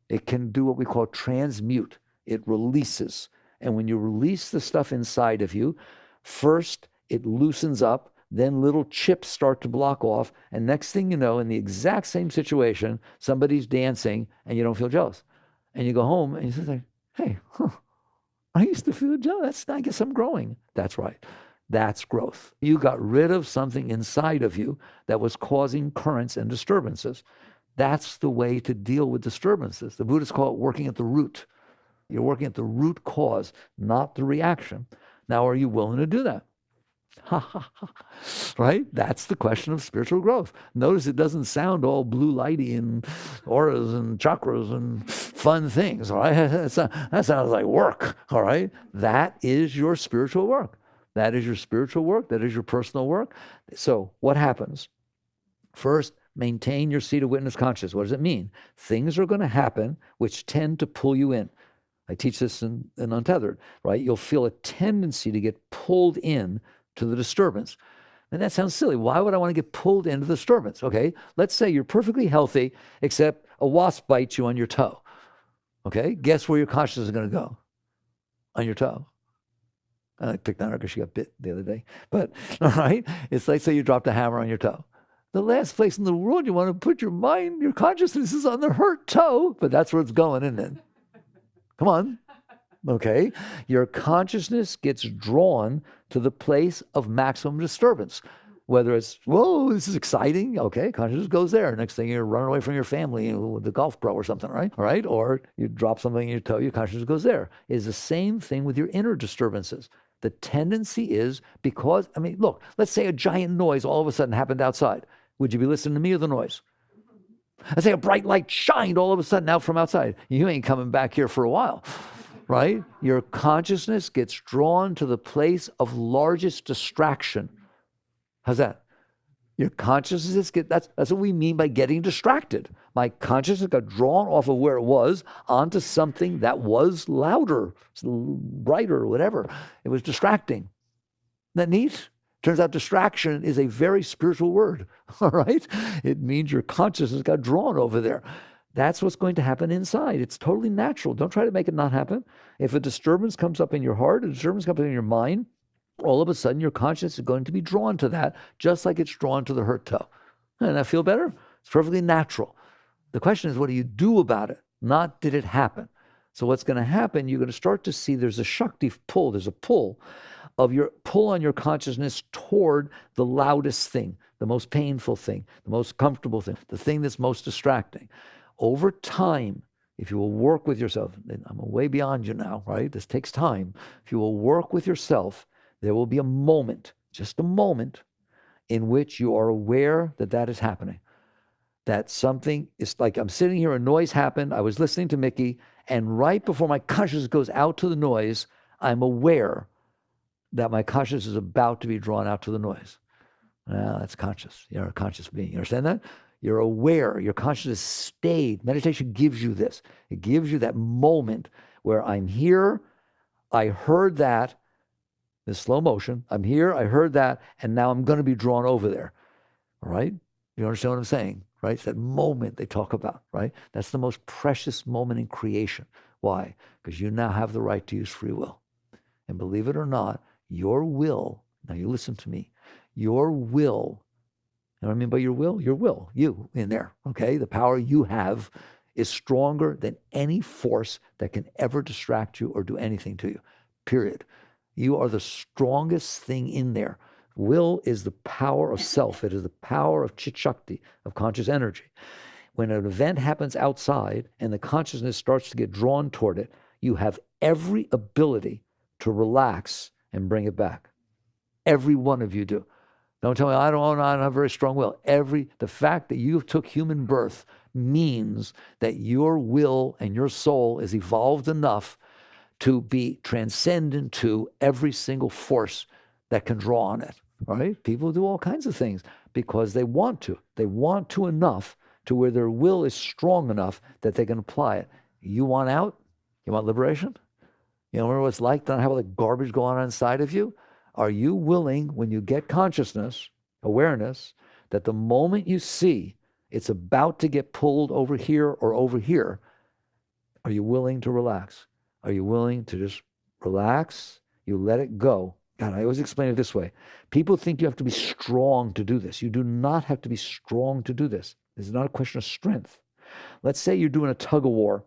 It can do what we call transmute. It releases. And when you release the stuff inside of you, first it loosens up, then little chips start to block off. And next thing you know, in the exact same situation, somebody's dancing and you don't feel jealous. And you go home and you say, hey, I used to feel jealous. I guess I'm growing. That's right. That's growth. You got rid of something inside of you that was causing currents and disturbances. That's the way to deal with disturbances. The Buddhists call it working at the root. You're working at the root cause, not the reaction. Now, are you willing to do that? Right? That's the question of spiritual growth. Notice it doesn't sound all blue lighty and auras and chakras and fun things, all right? That sounds like work, all right? That is your spiritual work. That is your spiritual work. That is your personal work. So what happens? First, maintain your seat of witness consciousness. What does it mean? Things are going to happen which tend to pull you in. I teach this in Untethered, right? You'll feel a tendency to get pulled in to the disturbance. And that sounds silly. Why would I want to get pulled into the disturbance? Okay, let's say you're perfectly healthy, except a wasp bites you on your toe. Okay, guess where your consciousness is going to go? On your toe. I picked on her because she got bit the other day. But, all right, it's like, say you dropped a hammer on your toe. The last place in the world you want to put your mind, your consciousness is on the hurt toe, but that's where it's going, isn't it? Come on. Okay, your consciousness gets drawn to the place of maximum disturbance. Whether it's, whoa, this is exciting. Okay, consciousness goes there. Next thing you're running away from your family with the golf pro or something, right? All right, or you drop something in your toe, your consciousness goes there. It's the same thing with your inner disturbances. The tendency is because, I mean, look, let's say a giant noise all of a sudden happened outside. Would you be listening to me or the noise? Let's say a bright light shined all of a sudden out from outside. You ain't coming back here for a while. Right? Your consciousness gets drawn to the place of largest distraction. How's that? Your consciousness that's what we mean by getting distracted. My consciousness got drawn off of where it was onto something that was louder, brighter, whatever. It was distracting. Isn't that neat? Turns out distraction is a very spiritual word. All right? It means your consciousness got drawn over there. That's what's going to happen inside. It's totally natural. Don't try to make it not happen. If a disturbance comes up in your heart, a disturbance comes up in your mind, all of a sudden your conscience is going to be drawn to that, just like it's drawn to the hurt toe. And I feel better? It's perfectly natural. The question is, what do you do about it? Not did it happen. So what's going to happen, you're going to start to see there's a Shakti pull, there's a pull on your consciousness toward the loudest thing, the most painful thing, the most comfortable thing, the thing that's most distracting. Over time, if you will work with yourself, and I'm way beyond you now, right? This takes time. If you will work with yourself, there will be a moment, just a moment, in which you are aware that that is happening. That something is like, I'm sitting here, a noise happened, I was listening to Mickey, and right before my consciousness goes out to the noise, I'm aware that my consciousness is about to be drawn out to the noise. Now, that's conscious. You're a conscious being. You understand that? You're aware, your consciousness stayed. Meditation gives you this. It gives you that moment where I'm here, I heard that, this slow motion, I'm here, I heard that, and now I'm going to be drawn over there. All right? You understand what I'm saying? Right? It's that moment they talk about, right? That's the most precious moment in creation. Why? Because you now have the right to use free will. And believe it or not, your will, now you listen to me, your will, you know what I mean by your will? Your will, you in there, okay? The power you have is stronger than any force that can ever distract you or do anything to you, period. You are the strongest thing in there. Will is the power of self. It is the power of Chit Shakti, of conscious energy. When an event happens outside and the consciousness starts to get drawn toward it, you have every ability to relax and bring it back. Every one of you do. Don't tell me, I don't have a very strong will. The fact that you took human birth means that your will and your soul is evolved enough to be transcendent to every single force that can draw on it, right? People do all kinds of things because they want to. They want to enough to where their will is strong enough that they can apply it. You want out? You want liberation? You know what it's like to not have all the garbage going on inside of you? Are you willing, when you get consciousness, awareness, that the moment you see it's about to get pulled over here or over here, Are you willing to relax? Are you willing to just relax? You let it go. God, I always explain it this way. People think you have to be strong to do this. You do not have to be strong to do this. This is not a question of strength. Let's say you're doing a tug of war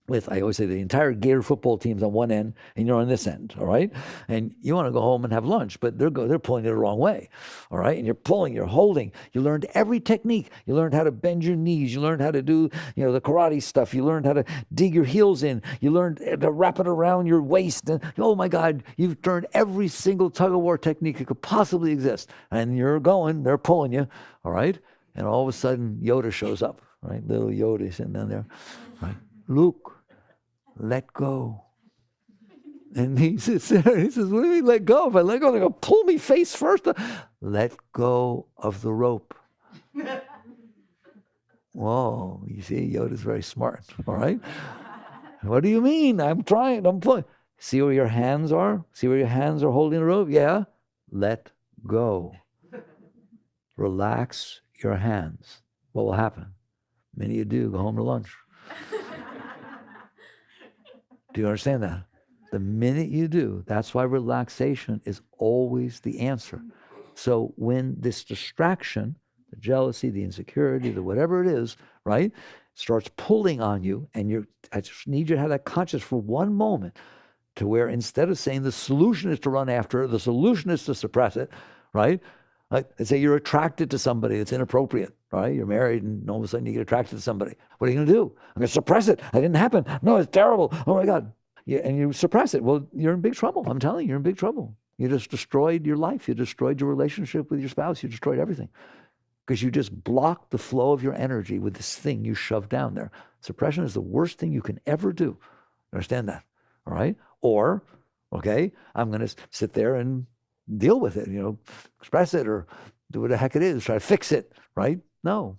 with, I always say, the entire Gator football team's on one end and you're on this end, all right? And you want to go home and have lunch, but they're pulling you the wrong way, all right? And you're pulling, you're holding. You learned every technique. You learned how to bend your knees. You learned how to do, the karate stuff. You learned how to dig your heels in. You learned to wrap it around your waist. And, oh my God, you've learned every single tug of war technique that could possibly exist. And you're going, they're pulling you, all right? And all of a sudden, Yoda shows up, right? Little Yoda sitting down there, right? Luke, let go. And he sits there, he says, what do you mean let go? If I let go, they're going to pull me face first. Let go of the rope. Whoa, you see, Yoda's very smart, all right? What do you mean? I'm trying, I'm pulling. See where your hands are? See where your hands are holding the rope? Yeah. Let go. Relax your hands. What will happen? Many of you do, go home to lunch. Do you understand that? The minute you do, that's why relaxation is always the answer. So when this distraction, the jealousy, the insecurity, the whatever it is, right, starts pulling on you, and I just need you to have that conscious for one moment to where instead of saying the solution is to run after it, the solution is to suppress it, right? Like, let's say you're attracted to somebody that's inappropriate, right? You're married and all of a sudden you get attracted to somebody. What are you going to do? I'm going to suppress it. It didn't happen. No, it's terrible. Oh my God. Yeah, and you suppress it. Well, you're in big trouble. I'm telling you, you're in big trouble. You just destroyed your life. You destroyed your relationship with your spouse. You destroyed everything because you just blocked the flow of your energy with this thing you shoved down there. Suppression is the worst thing you can ever do. Understand that? All right? Or, okay, I'm going to sit there and deal with it, express it or do what the heck it is, try to fix it, right? No.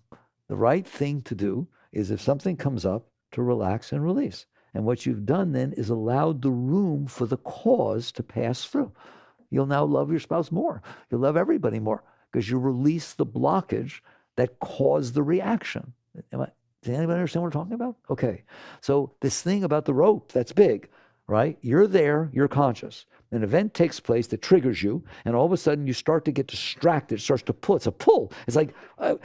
The right thing to do is if something comes up, to relax and release. And what you've done then is allowed the room for the cause to pass through. You'll now love your spouse more. You'll love everybody more because you release the blockage that caused the reaction. Does anybody understand what I'm talking about? Okay. So this thing about the rope, that's big, right? You're there, you're conscious. An event takes place that triggers you, and all of a sudden you start to get distracted. It starts to pull. It's a pull. It's like a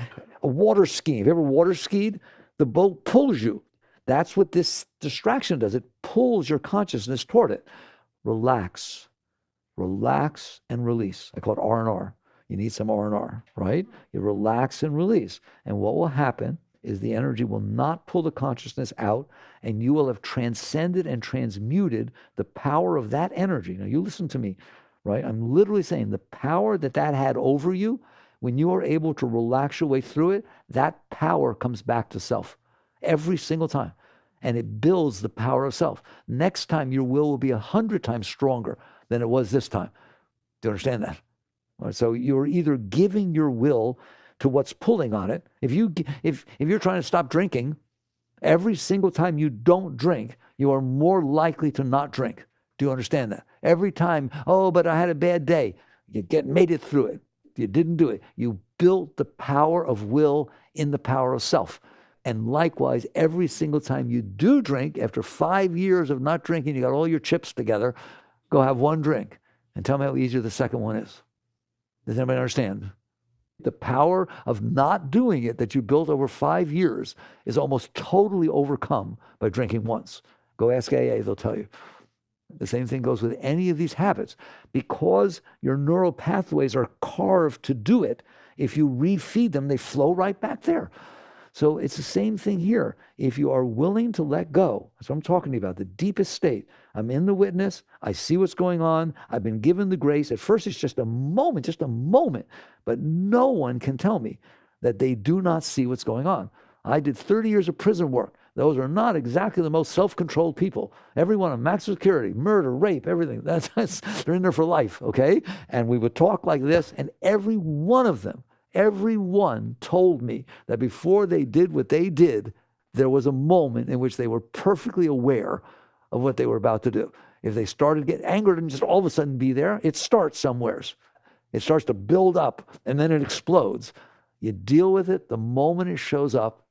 water skiing. Have you ever water skied? The boat pulls you. That's what this distraction does. It pulls your consciousness toward it. Relax. Relax and release. I call it R&R. You need some R&R, right? You relax and release. And what will happen is the energy will not pull the consciousness out, and you will have transcended and transmuted the power of that energy. Now, you listen to me, right? I'm literally saying the power that had over you, when you are able to relax your way through it, that power comes back to self every single time. And it builds the power of self. Next time, your will be 100 times stronger than it was this time. Do you understand that? Right, so you're either giving your will to what's pulling on it. If you're trying to stop drinking, every single time you don't drink, you are more likely to not drink. Do you understand that? Every time, oh, but I had a bad day. You made it through it. You didn't do it. You built the power of will in the power of self. And likewise, every single time you do drink, after 5 years of not drinking, you got all your chips together, go have one drink and tell me how easier the second one is. Does anybody understand? The power of not doing it that you built over 5 years is almost totally overcome by drinking once. Go ask AA, they'll tell you. The same thing goes with any of these habits. Because your neural pathways are carved to do it, if you refeed them, they flow right back there. So it's the same thing here. If you are willing to let go, that's what I'm talking about, the deepest state. I'm in the witness. I see what's going on. I've been given the grace. At first, it's just a moment. But no one can tell me that they do not see what's going on. I did 30 years of prison work. Those are not exactly the most self-controlled people. Everyone on max security, murder, rape, everything. They're in there for life, okay? And we would talk like this, and every one told me that before they did what they did, there was a moment in which they were perfectly aware of what they were about to do. If they started to get angered and just all of a sudden be there, it starts somewheres. It starts to build up, and then it explodes. You deal with it the moment it shows up,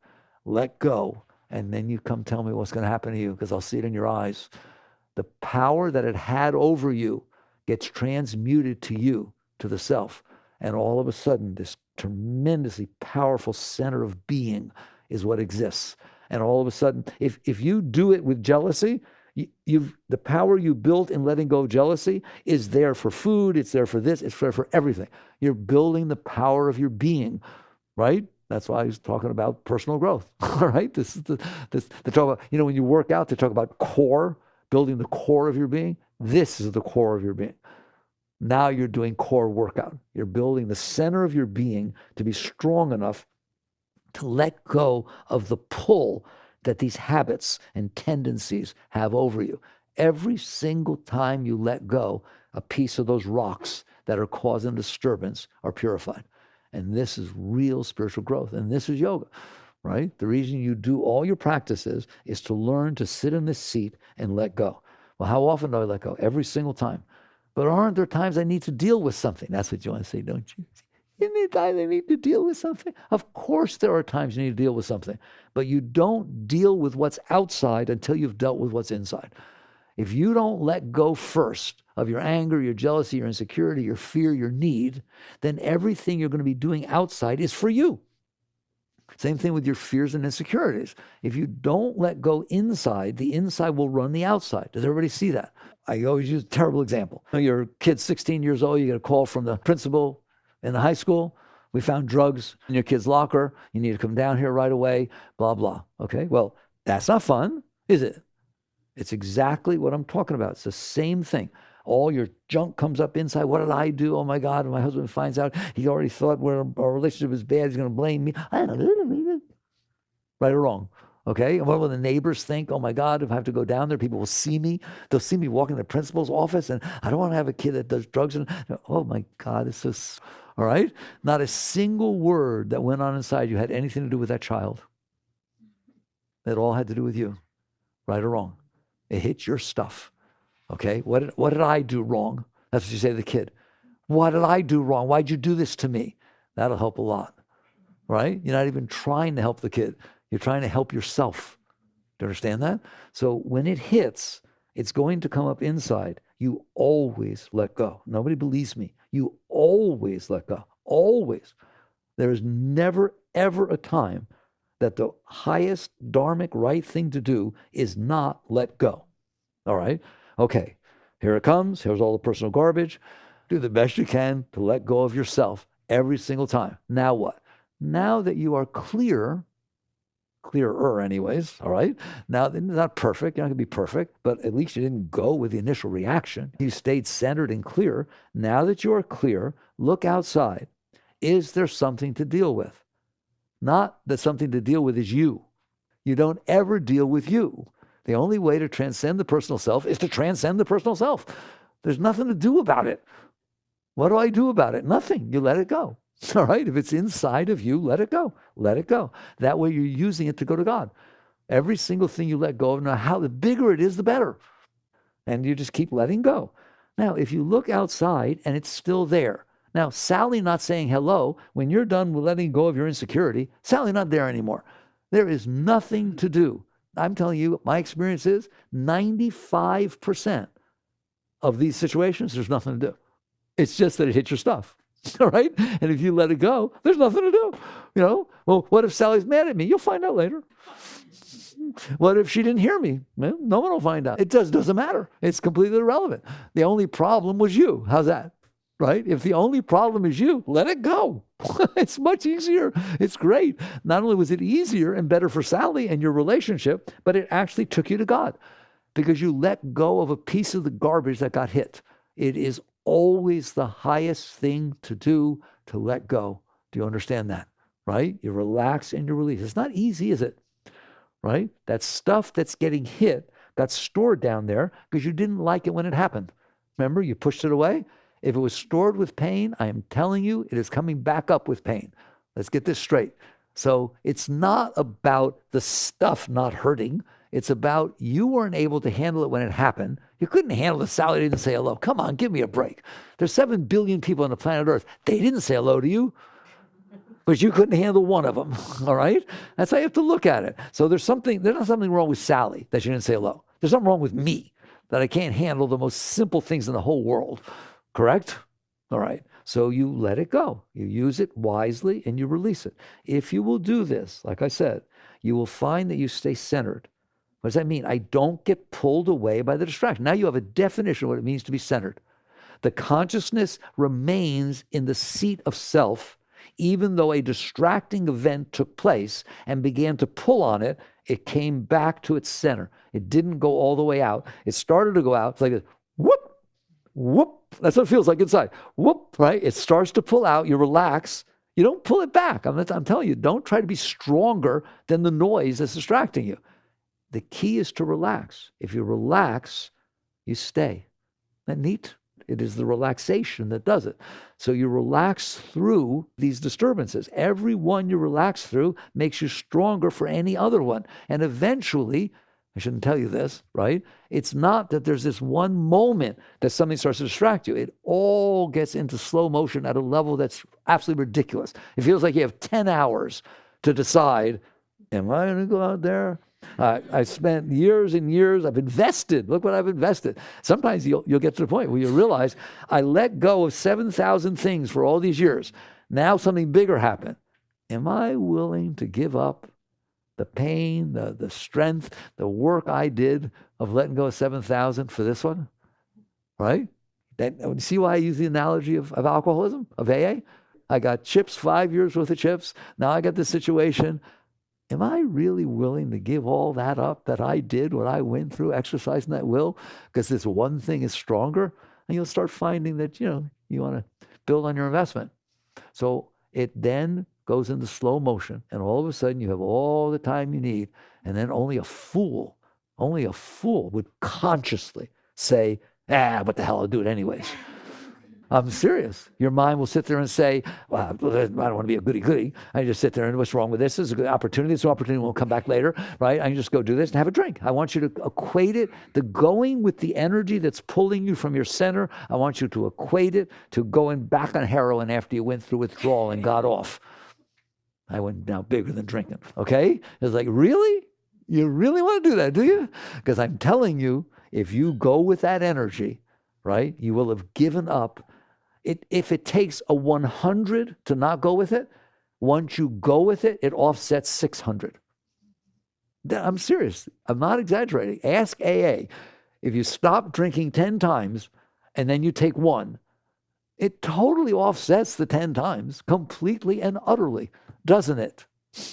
let go, And then you come tell me what's going to happen to you, because I'll see it in your eyes. The power that it had over you gets transmuted to you, to the self. And all of a sudden, this tremendously powerful center of being is what exists. And all of a sudden, if you do it with jealousy, the power you built in letting go of jealousy is there for food, it's there for this, it's there for everything. You're building the power of your being, right? That's why I was talking about personal growth, all right? They talk about, when you work out, they talk about core, building the core of your being. This is the core of your being. Now you're doing core workout. You're building the center of your being to be strong enough to let go of the pull that these habits and tendencies have over you. Every single time you let go, a piece of those rocks that are causing disturbance are purified. And this is real spiritual growth. And this is yoga, right? The reason you do all your practices is to learn to sit in this seat and let go. Well, how often do I let go? Every single time. But aren't there times I need to deal with something? That's what you want to say, don't you? Any time I need to deal with something? Of course there are times you need to deal with something. But you don't deal with what's outside until you've dealt with what's inside. If you don't let go first of your anger, your jealousy, your insecurity, your fear, your need, then everything you're going to be doing outside is for you. Same thing with your fears and insecurities. If you don't let go inside, the inside will run the outside. Does everybody see that? I always use a terrible example. Your kid's 16 years old, you get a call from the principal in the high school. We found drugs in your kid's locker. You need to come down here right away, blah, blah. Okay, well, that's not fun, is it? It's exactly what I'm talking about. It's the same thing. All your junk comes up inside. What did I do? Oh my God, when my husband finds out, he already thought our relationship was bad, he's going to blame me. Right or wrong? Okay, and what will the neighbors think? Oh my God, if I have to go down there, people will see me. They'll see me walking in the principal's office, and I don't want to have a kid that does drugs. Oh my God, it's just, all right? Not a single word that went on inside you had anything to do with that child. It all had to do with you, right or wrong. It hit your stuff, okay? What did I do wrong? That's what you say to the kid. What did I do wrong? Why'd you do this to me? That'll help a lot, right? You're not even trying to help the kid. You're trying to help yourself. Do you understand that? So when it hits, it's going to come up inside. You always let go. Nobody believes me. You always let go. Always. There is never, ever a time that the highest dharmic right thing to do is not let go. All right? Okay. Here it comes. Here's all the personal garbage. Do the best you can to let go of yourself every single time. Now what? Now that you are clearer anyways, all right? Now, not perfect, you're not going to be perfect, but at least you didn't go with the initial reaction. You stayed centered and clear. Now that you are clear, look outside. Is there something to deal with? Not that something to deal with is you. You don't ever deal with you. The only way to transcend the personal self is to transcend the personal self. There's nothing to do about it. What do I do about it? Nothing. You let it go. All right? If it's inside of you, let it go. Let it go. That way you're using it to go to God. Every single thing you let go of, now how the bigger it is, the better. And you just keep letting go. Now, if you look outside and it's still there. Now, Sally not saying hello, when you're done with letting go of your insecurity, Sally not there anymore. There is nothing to do. I'm telling you, my experience is 95% of these situations, there's nothing to do. It's just that it hits your stuff. All right? And if you let it go, there's nothing to do. Well, what if Sally's mad at me? You'll find out later. What if she didn't hear me? Well, no one will find out. It doesn't matter. It's completely irrelevant. The only problem was you. How's that? Right? If the only problem is you, let it go. It's much easier. It's great. Not only was it easier and better for Sally and your relationship, but it actually took you to God because you let go of a piece of the garbage that got hit. It is always the highest thing to do to let go. Do you understand that? Right? You relax and you release. It's not easy, is it? Right? That stuff that's getting hit got stored down there because you didn't like it when it happened. Remember, you pushed it away? If it was stored with pain, I am telling you, it is coming back up with pain. Let's get this straight. So it's not about the stuff not hurting. It's about you weren't able to handle it when it happened. You couldn't handle it. Sally didn't say hello. Come on, give me a break. There's 7 billion people on the planet Earth. They didn't say hello to you. but you couldn't handle one of them, all right? That's how you have to look at it. So there's not something wrong with Sally that she didn't say hello. There's something wrong with me that I can't handle the most simple things in the whole world, correct? All right, so you let it go. You use it wisely and you release it. If you will do this, like I said, you will find that you stay centered. What does that mean? I don't get pulled away by the distraction. Now you have a definition of what it means to be centered. The consciousness remains in the seat of self, even though a distracting event took place and began to pull on it, it came back to its center. It didn't go all the way out. It started to go out. It's like this, whoop, whoop. That's what it feels like inside. Whoop, right? It starts to pull out. You relax. You don't pull it back. I'm telling you, don't try to be stronger than the noise that's distracting you. The key is to relax. If you relax, you stay. Isn't that neat? It is the relaxation that does it. So you relax through these disturbances. Every one you relax through makes you stronger for any other one. And eventually, I shouldn't tell you this, right? It's not that there's this one moment that something starts to distract you. It all gets into slow motion at a level that's absolutely ridiculous. It feels like you have 10 hours to decide, am I going to go out there? I spent years and years, I've invested. Look what I've invested. Sometimes you'll get to the point where you realize, I let go of 7,000 things for all these years. Now something bigger happened. Am I willing to give up the pain, the strength, the work I did of letting go of 7,000 for this one? Right? See why I use the analogy of alcoholism, of AA? I got chips, 5 years worth of chips. Now I got this situation. Am I really willing to give all that up that I did, what I went through, exercising that will, because this one thing is stronger? And you'll start finding that, you want to build on your investment. So it then goes into slow motion, and all of a sudden you have all the time you need, and then only a fool would consciously say, what the hell, I'll do it anyways. I'm serious. Your mind will sit there and say, well, I don't want to be a goody-goody. I just sit there and what's wrong with this? This is a good opportunity. This opportunity will come back later, right? I can just go do this and have a drink. I want you to equate it, the going with the energy that's pulling you from your center. I want you to equate it to going back on heroin after you went through withdrawal and got off. I went now bigger than drinking, okay? It's like, really? You really want to do that, do you? Because I'm telling you, if you go with that energy, right, you will have given up. If it takes a 100 to not go with it, once you go with it, it offsets 600. I'm serious. I'm not exaggerating. Ask AA. If you stop drinking 10 times and then you take one, it totally offsets the 10 times completely and utterly, doesn't it?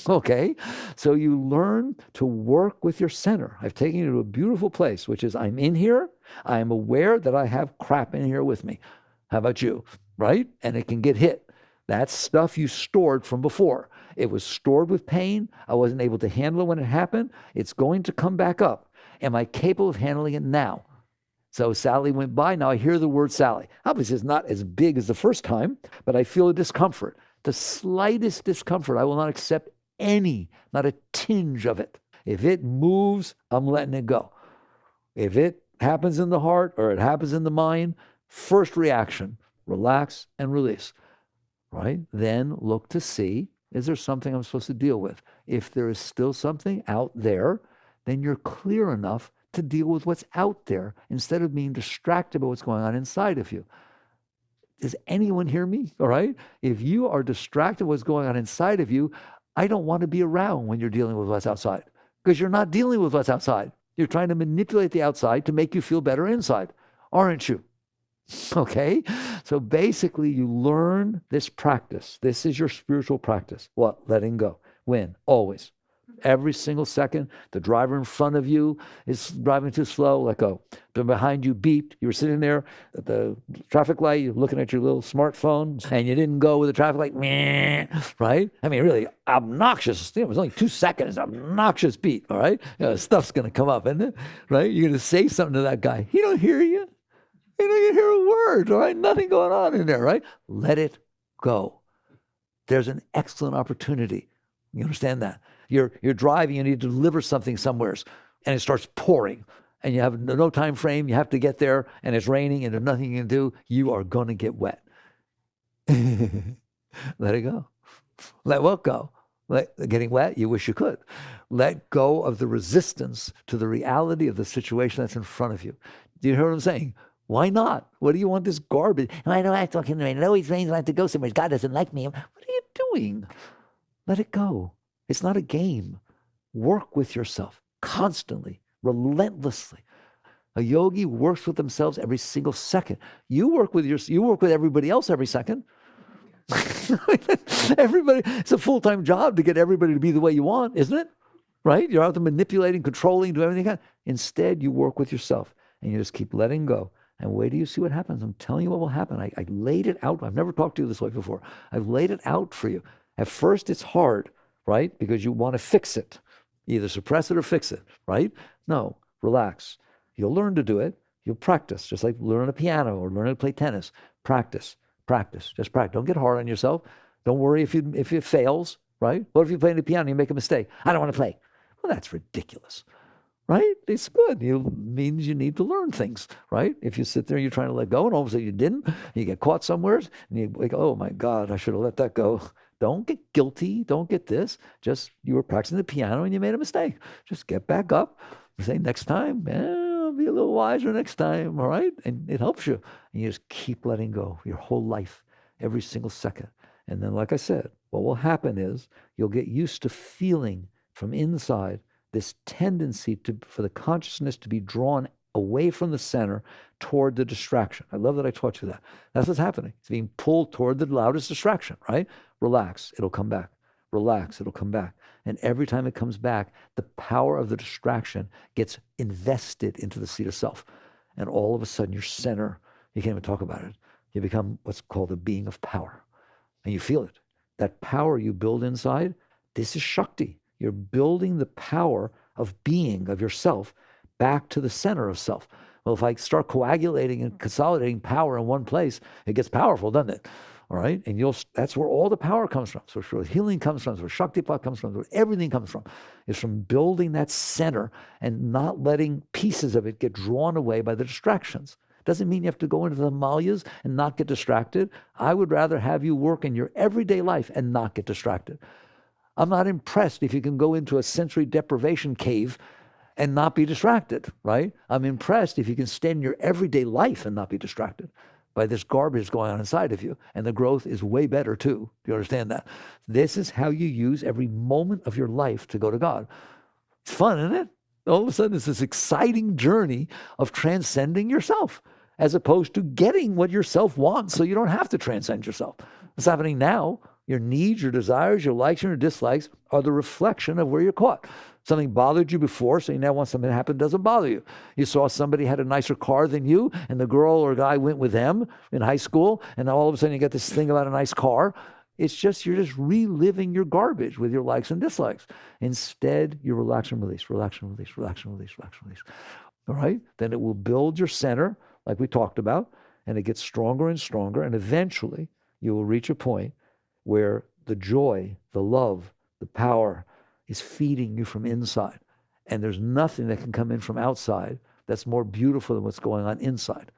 Okay? So you learn to work with your center. I've taken you to a beautiful place, which is I'm in here. I am aware that I have crap in here with me. How about you? Right? And it can get hit. That's stuff you stored from before. It was stored with pain. I wasn't able to handle it when it happened. It's going to come back up. Am I capable of handling it now? So Sally went by. Now I hear the word Sally. Obviously, it's not as big as the first time, but I feel a discomfort. The slightest discomfort, I will not accept any, not a tinge of it. If it moves, I'm letting it go. If it happens in the heart or it happens in the mind, first reaction, relax and release, right? Then look to see, is there something I'm supposed to deal with? If there is still something out there, then you're clear enough to deal with what's out there instead of being distracted by what's going on inside of you. Does anyone hear me? All right? If you are distracted by what's going on inside of you, I don't want to be around when you're dealing with what's outside, because you're not dealing with what's outside. You're trying to manipulate the outside to make you feel better inside, aren't you? Okay? So basically you learn this practice. This is your spiritual practice. What? Letting go. When? Always. Every single second, the driver in front of you is driving too slow, let go. The behind you beeped. You were sitting there at the traffic light, you're looking at your little smartphone, and you didn't go with the traffic light, meh, right? I mean, really obnoxious. It was only 2 seconds, obnoxious beep, all right? Stuff's going to come up, isn't it? Right? You're going to say something to that guy. He don't hear you. You don't even hear a word, all right? Nothing going on in there, right? Let it go. There's an excellent opportunity. You understand that? You're driving, you need to deliver something somewhere, and it starts pouring, and you have no time frame, you have to get there, and it's raining, and there's nothing you can do, you are going to get wet. Let it go. Let what go? Getting wet, you wish you could. Let go of the resistance to the reality of the situation that's in front of you. Do you hear what I'm saying? Why not? What do you want this garbage? I know I talk in the rain. It always rains when I have to go somewhere. God doesn't like me. What are you doing? Let it go. It's not a game. Work with yourself constantly, relentlessly. A yogi works with themselves every single second. You work with everybody else every second. Everybody, it's a full-time job to get everybody to be the way you want, isn't it? Right? You're out there manipulating, controlling, doing everything you can. Instead, you work with yourself and you just keep letting go. And wait till you see what happens. I'm telling you what will happen. I laid it out. I've never talked to you this way before. I've laid it out for you. At first, it's hard, right? Because you want to fix it. Either suppress it or fix it, right? No, relax. You'll learn to do it. You'll practice, just like learning a piano or learning to play tennis. Practice. Just practice. Don't get hard on yourself. Don't worry if it fails, right? What if you play the piano and you make a mistake? I don't want to play. Well, that's ridiculous, right? It's good. It means you need to learn things, right? If you sit there and you're trying to let go and all of a sudden you didn't, you get caught somewhere and you like, oh my God, I should have let that go. Don't get guilty. Don't get this. Just you were practicing the piano and you made a mistake. Just get back up and say next time, I'll be a little wiser next time, all right? And it helps you. And you just keep letting go your whole life, every single second. And then, like I said, what will happen is you'll get used to feeling from inside this tendency for the consciousness to be drawn away from the center toward the distraction. I love that I taught you that. That's what's happening. It's being pulled toward the loudest distraction, right? Relax, it'll come back. Relax, it'll come back. And every time it comes back, the power of the distraction gets invested into the seat of self. And all of a sudden, your center, you can't even talk about it. You become what's called a being of power. And you feel it. That power you build inside, this is Shakti. You're building the power of being, of yourself, back to the center of self. Well, if I start coagulating and consolidating power in one place, it gets powerful, doesn't it? All right? And that's where all the power comes from. So where healing comes from, where Shaktipat comes from, where everything comes from. It's from building that center and not letting pieces of it get drawn away by the distractions. Doesn't mean you have to go into the Himalayas and not get distracted. I would rather have you work in your everyday life and not get distracted. I'm not impressed if you can go into a sensory deprivation cave and not be distracted, right? I'm impressed if you can stay in your everyday life and not be distracted by this garbage going on inside of you. And the growth is way better too. Do you understand that? This is how you use every moment of your life to go to God. It's fun, isn't it? All of a sudden, it's this exciting journey of transcending yourself, as opposed to getting what yourself wants so you don't have to transcend yourself. What's happening now, your needs, your desires, your likes, and your dislikes are the reflection of where you're caught. Something bothered you before, so you now want something to happen that doesn't bother you. You saw somebody had a nicer car than you, and the girl or guy went with them in high school, and now all of a sudden you get this thing about a nice car. It's just, you're just reliving your garbage with your likes and dislikes. Instead, you relax and release, relax and release, relax and release, relax and release. All right? Then it will build your center, like we talked about, and it gets stronger and stronger, and eventually you will reach a point where the joy, the love, the power is feeding you from inside. And there's nothing that can come in from outside that's more beautiful than what's going on inside.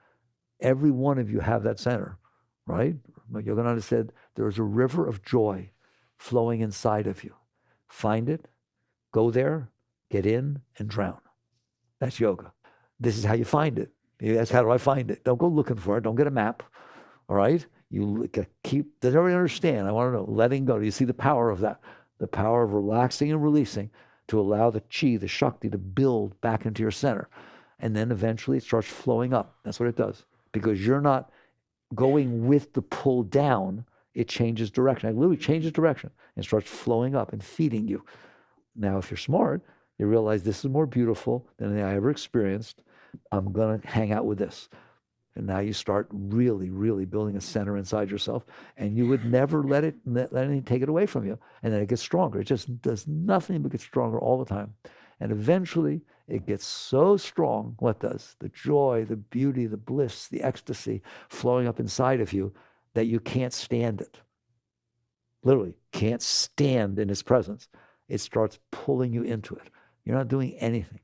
Every one of you have that center, right? Yogananda said, there is a river of joy flowing inside of you. Find it, go there, get in, and drown. That's yoga. This is how you find it. You ask, how do I find it? Don't go looking for it. Don't get a map, all right? You keep, does everybody understand? I want to know, letting go. Do you see the power of that? The power of relaxing and releasing to allow the chi, the Shakti, to build back into your center. And then eventually it starts flowing up. That's what it does. Because you're not going with the pull down, it changes direction. It literally changes direction and starts flowing up and feeding you. Now, if you're smart, you realize this is more beautiful than I ever experienced. I'm going to hang out with this. And now you start really, really building a center inside yourself, and you would never let anything take it away from you. And then it gets stronger. It just does nothing but get stronger all the time. And eventually it gets so strong. What does? The joy, the beauty, the bliss, the ecstasy flowing up inside of you that you can't stand it. Literally can't stand in its presence. It starts pulling you into it. You're not doing anything.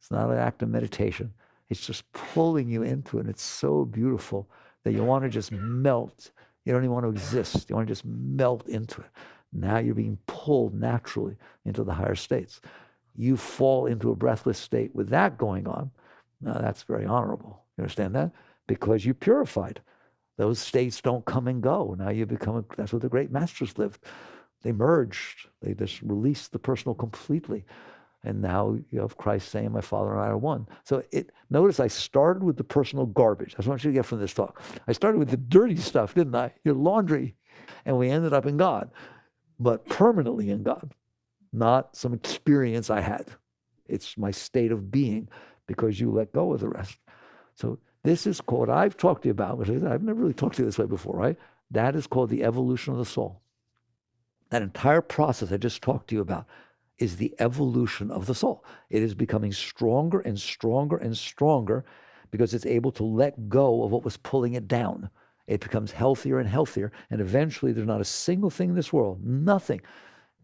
It's not an act of meditation. It's just pulling you into it. It's so beautiful that you want to just melt. You don't even want to exist. You want to just melt into it. Now you're being pulled naturally into the higher states. You fall into a breathless state with that going on. Now that's very honorable. You understand that? Because you purified. Those states don't come and go. Now you become, that's where the great masters lived. They merged. They just released the personal completely. And now you have Christ saying, my Father and I are one. So notice I started with the personal garbage. That's what I want you to get from this talk. I started with the dirty stuff, didn't I? Your laundry. And we ended up in God, but permanently in God, not some experience I had. It's my state of being because you let go of the rest. So this is called, I've talked to you about, which I've never really talked to you this way before, right? That is called the evolution of the soul. That entire process I just talked to you about is the evolution of the soul. It is becoming stronger and stronger and stronger because it's able to let go of what was pulling it down. It becomes healthier and healthier, and eventually there's not a single thing in this world, nothing.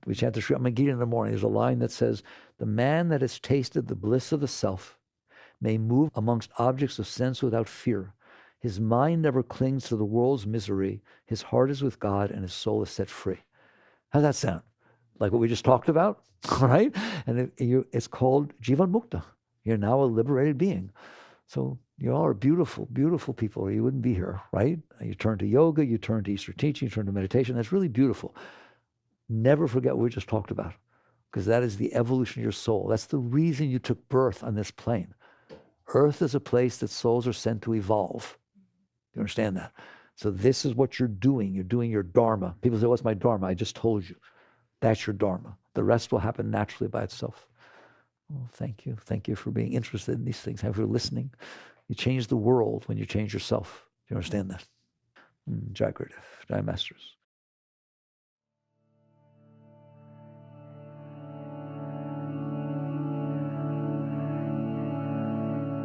We chant the Sri Megiddo in the morning. There's a line that says, the man that has tasted the bliss of the self may move amongst objects of sense without fear. His mind never clings to the world's misery. His heart is with God, and his soul is set free. How's that sound? Like what we just talked about, right? And it's called Jivan Mukta. You're now a liberated being. So you all are beautiful, beautiful people, or you wouldn't be here, right? You turn to yoga, you turn to Eastern teaching, you turn to meditation. That's really beautiful. Never forget what we just talked about, because that is the evolution of your soul. That's the reason you took birth on this plane. Earth is a place that souls are sent to evolve. You understand that? So this is what you're doing. You're doing your dharma. People say, what's my dharma? I just told you. That's your dharma. The rest will happen naturally by itself. Oh, thank you. Thank you for being interested in these things. Thank you for listening. You change the world when you change yourself. Do you understand that? Jai Gurudev, Jai Masters.